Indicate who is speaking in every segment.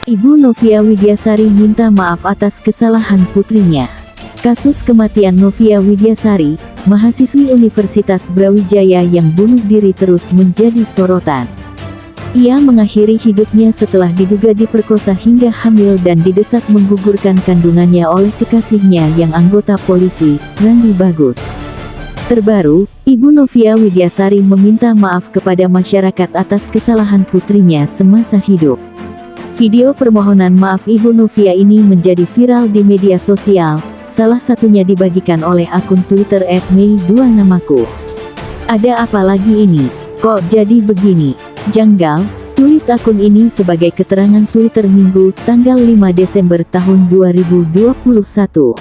Speaker 1: Ibu Novia Widyasari minta maaf atas kesalahan putrinya. Kasus kematian Novia Widyasari, mahasiswi Universitas Brawijaya yang bunuh diri terus menjadi sorotan. Ia mengakhiri hidupnya setelah diduga diperkosa hingga hamil dan didesak menggugurkan kandungannya oleh kekasihnya yang anggota polisi, Randi Bagus. Terbaru, Ibu Novia Widyasari meminta maaf kepada masyarakat atas kesalahan putrinya semasa hidup. Video permohonan maaf Ibu Novia ini menjadi viral di media sosial, salah satunya dibagikan oleh akun Twitter @mei2namaku. Ada apa lagi ini? Kok jadi begini? Janggal, tulis akun ini sebagai keterangan Twitter Minggu, tanggal 5 Desember tahun 2021.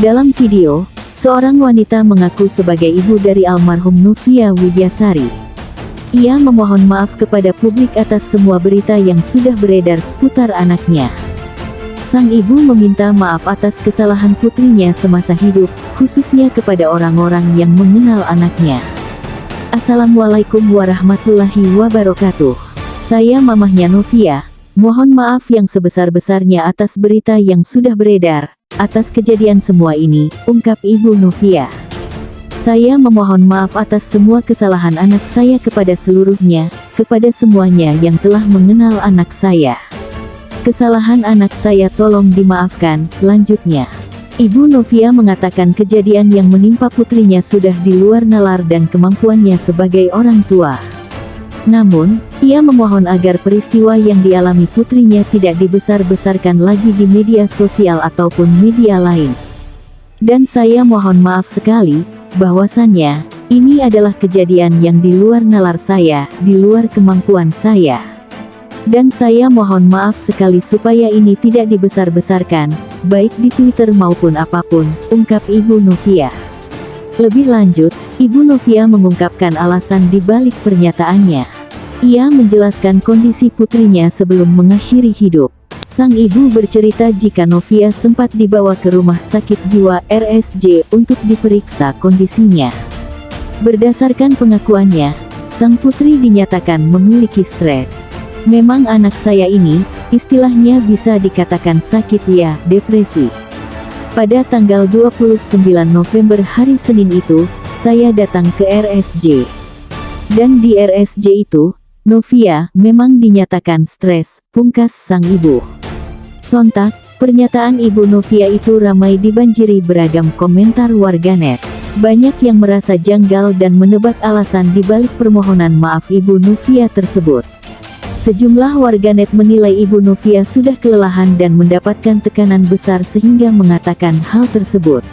Speaker 1: Dalam video, seorang wanita mengaku sebagai ibu dari almarhum Novia Widyasari. Ia memohon maaf kepada publik atas semua berita yang sudah beredar seputar anaknya. Sang ibu meminta maaf atas kesalahan putrinya semasa hidup, khususnya kepada orang-orang yang mengenal anaknya. Assalamualaikum warahmatullahi wabarakatuh. Saya mamahnya Novia, mohon maaf yang sebesar-besarnya atas berita yang sudah beredar, atas kejadian semua ini, ungkap Ibu Novia. Saya memohon maaf atas semua kesalahan anak saya kepada seluruhnya, kepada semuanya yang telah mengenal anak saya. Kesalahan anak saya tolong dimaafkan, lanjutnya. Ibu Novia mengatakan kejadian yang menimpa putrinya sudah di luar nalar dan kemampuannya sebagai orang tua. Namun, ia memohon agar peristiwa yang dialami putrinya tidak dibesar-besarkan lagi di media sosial ataupun media lain. Dan saya mohon maaf sekali, bahwasannya, ini adalah kejadian yang di luar nalar saya, di luar kemampuan saya. Dan saya mohon maaf sekali supaya ini tidak dibesar-besarkan, baik di Twitter maupun apapun, ungkap Ibu Novia. Lebih lanjut, Ibu Novia mengungkapkan alasan di balik pernyataannya. Ia menjelaskan kondisi putrinya sebelum mengakhiri hidup. Sang ibu bercerita jika Novia sempat dibawa ke rumah sakit jiwa RSJ untuk diperiksa kondisinya. Berdasarkan pengakuannya, sang putri dinyatakan memiliki stres. Memang anak saya ini, istilahnya bisa dikatakan sakit ya, depresi. Pada tanggal 29 November hari Senin itu, saya datang ke RSJ. Dan di RSJ itu, Novia memang dinyatakan stres, pungkas sang ibu. Sontak, pernyataan Ibu Novia itu ramai dibanjiri beragam komentar warganet. Banyak yang merasa janggal dan menebak alasan di balik permohonan maaf Ibu Novia tersebut. Sejumlah warganet menilai Ibu Novia sudah kelelahan dan mendapatkan tekanan besar sehingga mengatakan hal tersebut.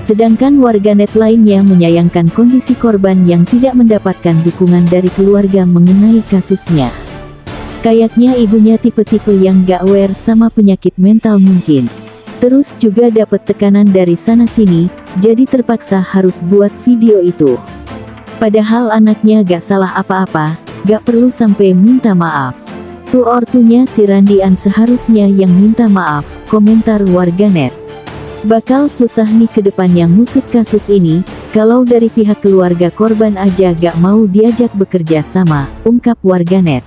Speaker 1: Sedangkan warganet lainnya menyayangkan kondisi korban yang tidak mendapatkan dukungan dari keluarga mengenai kasusnya. Kayaknya ibunya tipe-tipe yang gak aware sama penyakit mental mungkin. Terus juga dapat tekanan dari sana-sini, jadi terpaksa harus buat video itu. Padahal anaknya gak salah apa-apa, gak perlu sampai minta maaf. Tuh ortunya si Randian seharusnya yang minta maaf, komentar warganet. Bakal susah nih ke depannya ngusut kasus ini, kalau dari pihak keluarga korban aja gak mau diajak bekerja sama, ungkap warganet.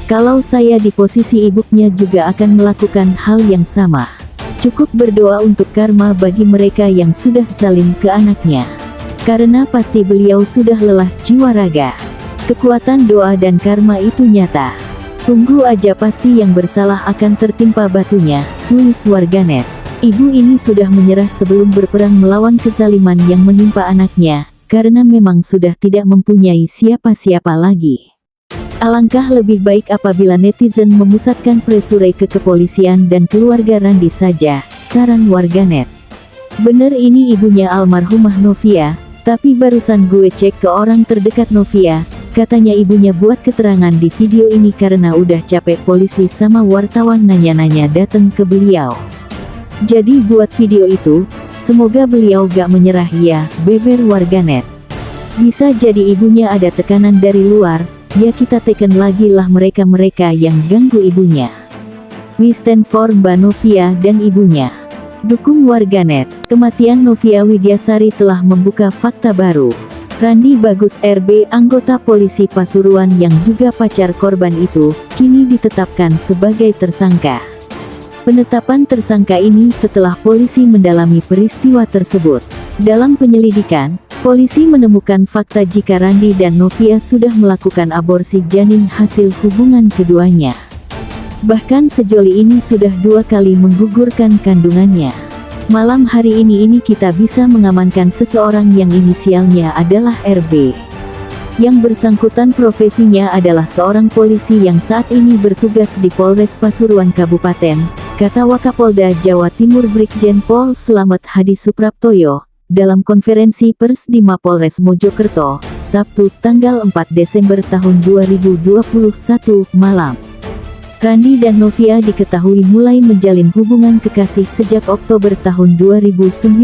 Speaker 1: Kalau saya di posisi ibunya juga akan melakukan hal yang sama. Cukup berdoa untuk karma bagi mereka yang sudah zalim ke anaknya. Karena pasti beliau sudah lelah jiwa raga. Kekuatan doa dan karma itu nyata. Tunggu aja pasti yang bersalah akan tertimpa batunya, tulis warganet. Ibu ini sudah menyerah sebelum berperang melawan kezaliman yang menimpa anaknya, karena memang sudah tidak mempunyai siapa-siapa lagi. Alangkah lebih baik apabila netizen memusatkan pressure ke kepolisian dan keluarga Randi saja, saran warganet. Bener ini ibunya almarhumah Novia, tapi barusan gue cek ke orang terdekat Novia, katanya ibunya buat keterangan di video ini karena udah capek polisi sama wartawan nanya-nanya dateng ke beliau. Jadi buat video itu, semoga beliau gak menyerah ya, beber warganet. Bisa jadi ibunya ada tekanan dari luar, ya kita teken lagi lah mereka-mereka yang ganggu ibunya. We stand for Mbak Novia dan ibunya. Dukung warganet, kematian Novia Widyasari telah membuka fakta baru. Randi Bagus RB, anggota polisi Pasuruan yang juga pacar korban itu, kini ditetapkan sebagai tersangka. Penetapan tersangka ini setelah polisi mendalami peristiwa tersebut. Dalam penyelidikan, polisi menemukan fakta jika Randi dan Novia sudah melakukan aborsi janin hasil hubungan keduanya. Bahkan sejoli ini sudah 2 kali menggugurkan kandungannya. Malam hari ini kita bisa mengamankan seseorang yang inisialnya adalah RB. Yang bersangkutan profesinya adalah seorang polisi yang saat ini bertugas di Polres Pasuruan Kabupaten, kata Wakapolda Jawa Timur Brigjen Pol Slamet Hadi Supraptoyo, dalam konferensi pers di Mapolres Mojokerto, Sabtu tanggal 4 Desember tahun 2021 malam. Randi dan Novia diketahui mulai menjalin hubungan kekasih sejak Oktober tahun 2019.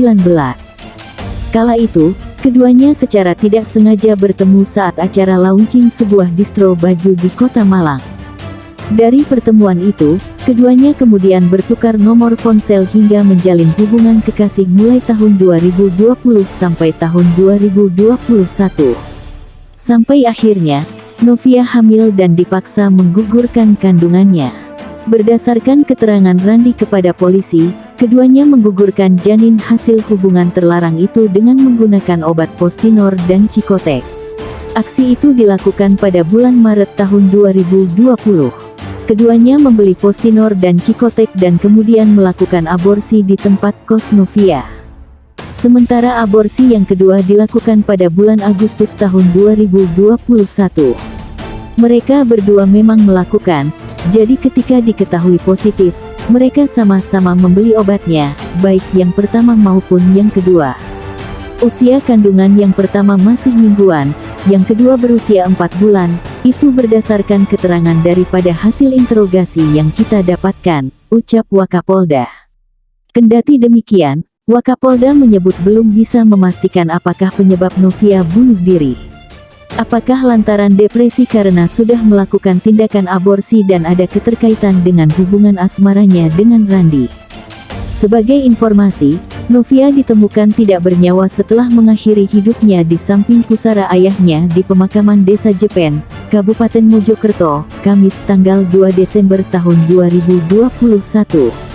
Speaker 1: Kala itu, keduanya secara tidak sengaja bertemu saat acara launching sebuah distro baju di Kota Malang. Dari pertemuan itu, keduanya kemudian bertukar nomor ponsel hingga menjalin hubungan kekasih mulai tahun 2020 sampai tahun 2021. Sampai akhirnya, Novia hamil dan dipaksa menggugurkan kandungannya. Berdasarkan keterangan Randi kepada polisi, keduanya menggugurkan janin hasil hubungan terlarang itu dengan menggunakan obat Postinor dan Cikotek. Aksi itu dilakukan pada bulan Maret tahun 2020. Keduanya membeli Postinor dan Cikotek dan kemudian melakukan aborsi di tempat kos Novia. Sementara aborsi yang kedua dilakukan pada bulan Agustus tahun 2021. Mereka berdua memang melakukan, jadi ketika diketahui positif, mereka sama-sama membeli obatnya, baik yang pertama maupun yang kedua. Usia kandungan yang pertama masih mingguan, yang kedua berusia 4 bulan, itu berdasarkan keterangan daripada hasil interogasi yang kita dapatkan, ucap Wakapolda. Kendati demikian, Wakapolda menyebut belum bisa memastikan apakah penyebab Novia bunuh diri. Apakah lantaran depresi karena sudah melakukan tindakan aborsi dan ada keterkaitan dengan hubungan asmaranya dengan Randi. Sebagai informasi, Novia ditemukan tidak bernyawa setelah mengakhiri hidupnya di samping pusara ayahnya di pemakaman Desa Jepen, Kabupaten Mojokerto, Kamis tanggal 2 Desember tahun 2021.